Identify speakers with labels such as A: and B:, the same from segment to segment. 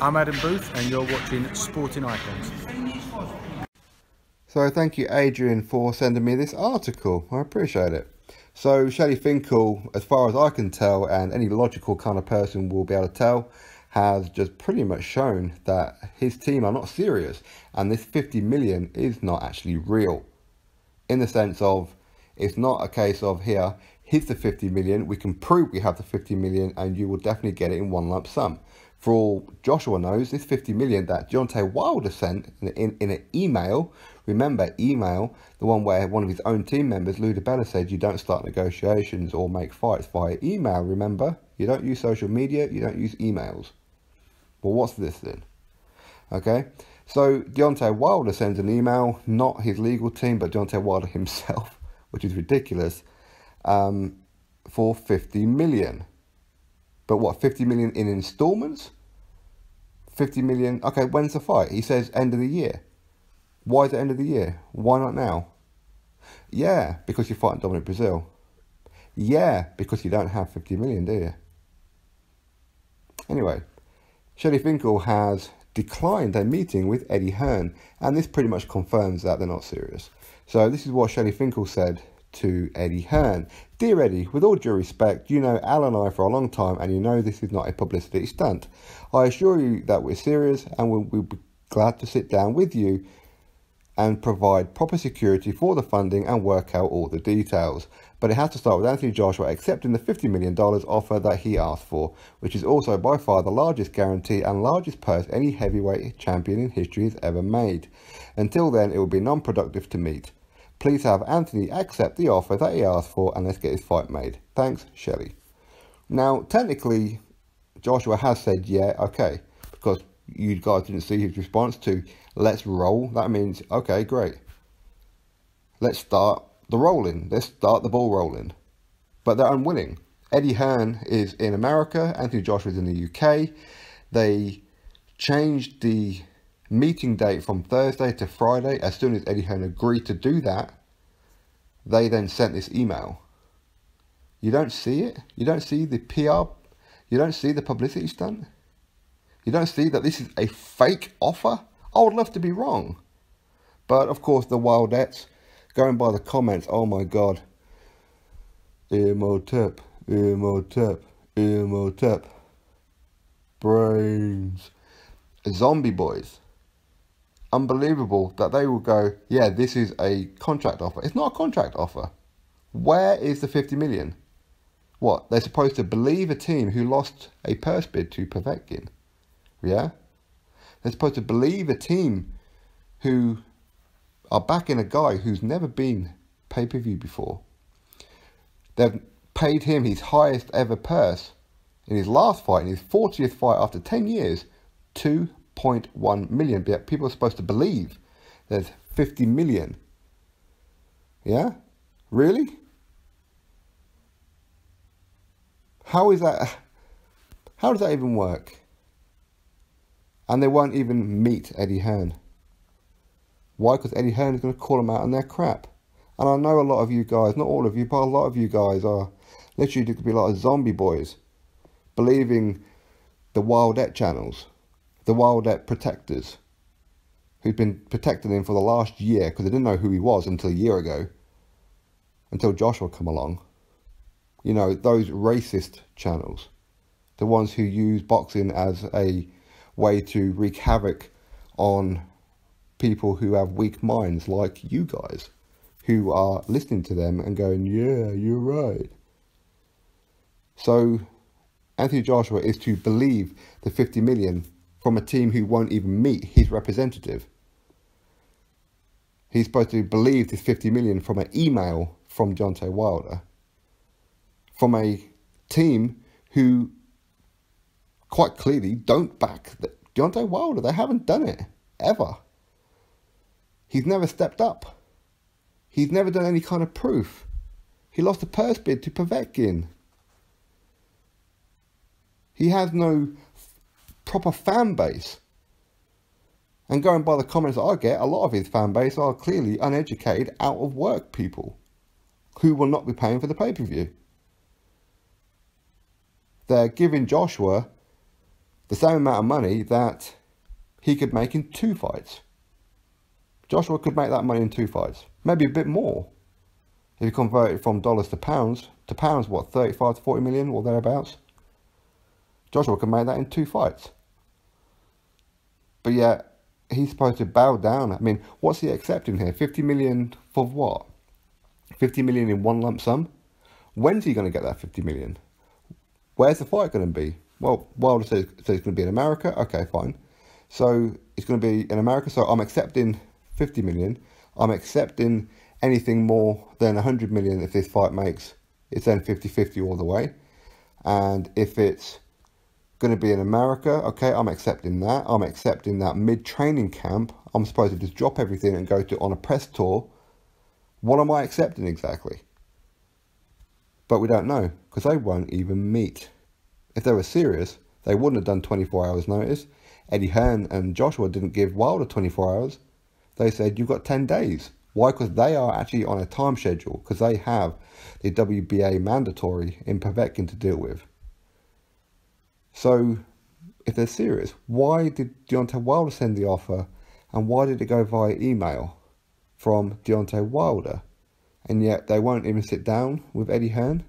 A: I'm Adam Booth and you're watching Sporting Icons.
B: So thank you, Adrian, for sending me this article. I appreciate it. So Shelly Finkel, as far as I can tell, and any logical kind of person will be able to tell, has just pretty much shown that his team are not serious, and this 50 million is not actually real. In the sense of, it's not a case of, here, here's the 50 million, we can prove we have the 50 million, and you will definitely get it in one lump sum. For all Joshua knows, this 50 million that Deontay Wilder sent in an email, remember email, the one where one of his own team members, Lou DiBella, said you don't start negotiations or make fights via email, remember? You don't use social media, you don't use emails. Well, what's this then? Okay, so Deontay Wilder sends an email, not his legal team, but Deontay Wilder himself, which is ridiculous, for 50 million. But what, 50 million in installments? 50 million, okay, when's the fight? He says end of the year. Why is it end of the year? Why not now? Yeah, because you're fighting Dominic Brazil. Yeah, because you don't have 50 million, do you? Anyway, Shelly Finkel has declined a meeting with Eddie Hearn, and this pretty much confirms that they're not serious. So this is what Shelly Finkel said to Eddie Hearn. Dear Eddie, with all due respect, you know Al and I for a long time, and you know this is not a publicity stunt. I assure you that we're serious, and we'll be glad to sit down with you and provide proper security for the funding and work out all the details. But it has to start with Anthony Joshua accepting the $50 million offer that he asked for, which is also by far the largest guarantee and largest purse any heavyweight champion in history has ever made. Until then, it will be non-productive to meet. Please have Anthony accept the offer that he asked for, and let's get his fight made. Thanks, Shelly. Now, technically, Joshua has said, yeah, okay, because you guys didn't see his response to let's roll. That means, okay, great. Let's start the rolling. Let's start the ball rolling. But they're unwilling. Eddie Hearn is in America. Anthony Joshua is in the UK. They changed the meeting date from Thursday to Friday. As soon as Eddie Hearn agreed to do that, they then sent this email. You don't see it? You don't see the PR? You don't see the publicity stunt? You don't see that this is a fake offer? I would love to be wrong. But of course the Wildettes, going by the comments, oh my God. Imhotep, Imhotep, Imhotep. Brains. Zombie boys. Unbelievable that they will go, yeah, this is a contract offer. It's not a contract offer. Where is the 50 million? What, they're supposed to believe a team who lost a purse bid to Povetkin? Yeah? They're supposed to believe a team who are backing a guy who's never been pay-per-view before. They've paid him his highest ever purse in his last fight, in his 40th fight after 10 years, 2.1 million. But people are supposed to believe there's 50 million. Yeah? Really? How is that? How does that even work? And they won't even meet Eddie Hearn. Why? Because Eddie Hearn is going to call them out on their crap. And I know a lot of you guys, not all of you, but a lot of you guys are literally could be like zombie boys, believing the Wildette channels, the Wildette protectors, who've been protecting him for the last year because they didn't know who he was until a year ago, until Joshua come along. You know, those racist channels, the ones who use boxing as a way to wreak havoc on people who have weak minds like you guys, who are listening to them and going, yeah, you're right. So Anthony Joshua is to believe the 50 million from a team who won't even meet his representative. He's supposed to believe this 50 million from an email from Deontay Wilder, from a team who quite clearly don't back Deontay Wilder. They haven't done it, ever. He's never stepped up. He's never done any kind of proof. He lost a purse bid to Povetkin. He has no proper fan base. And going by the comments that I get, a lot of his fan base are clearly uneducated, out of work people who will not be paying for the pay-per-view. They're giving Joshua the same amount of money that he could make in 2 fights. Joshua could make that money in 2 fights. Maybe a bit more. If you convert it from dollars to pounds, what, 35 to 40 million or thereabouts? Joshua could make that in 2 fights. But yet, he's supposed to bow down. I mean, what's he accepting here? 50 million for what? 50 million in one lump sum? When's he going to get that 50 million? Where's the fight going to be? Well, Wilder says it's going to be in America. Okay, fine. So it's going to be in America. So I'm accepting 50 million. I'm accepting anything more than 100 million if this fight makes. It's then 50-50 all the way. And if it's going to be in America, okay, I'm accepting that. I'm accepting that mid-training camp, I'm supposed to just drop everything and go on a press tour. What am I accepting exactly? But we don't know, because they won't even meet. If they were serious, they wouldn't have done 24 hours notice. Eddie Hearn and Joshua didn't give Wilder 24 hours. They said, you've got 10 days. Why? Because they are actually on a time schedule, because they have the WBA mandatory in Povetkin to deal with. So, if they're serious, why did Deontay Wilder send the offer, and why did it go via email from Deontay Wilder? And yet they won't even sit down with Eddie Hearn?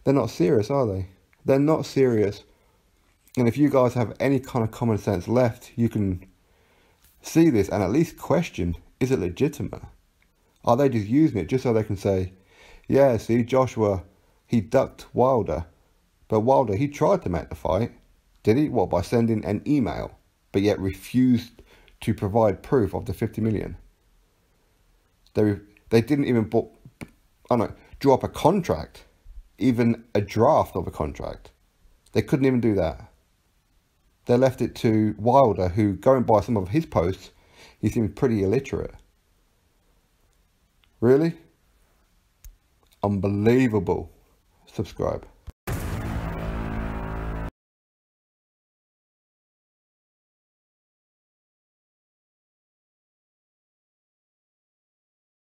B: They're not serious, are they? They're not serious. And if you guys have any kind of common sense left, you can see this and at least question, is it legitimate? Are they just using it just so they can say, yeah, see, Joshua, he ducked Wilder. But Wilder, he tried to make the fight. Did he? What, by sending an email, but yet refused to provide proof of the 50 million? They didn't even draw up a contract, even a draft of a contract. They couldn't even do that. They left it to Wilder, who, going by some of his posts, he seemed pretty illiterate. Really? Unbelievable. Subscribe.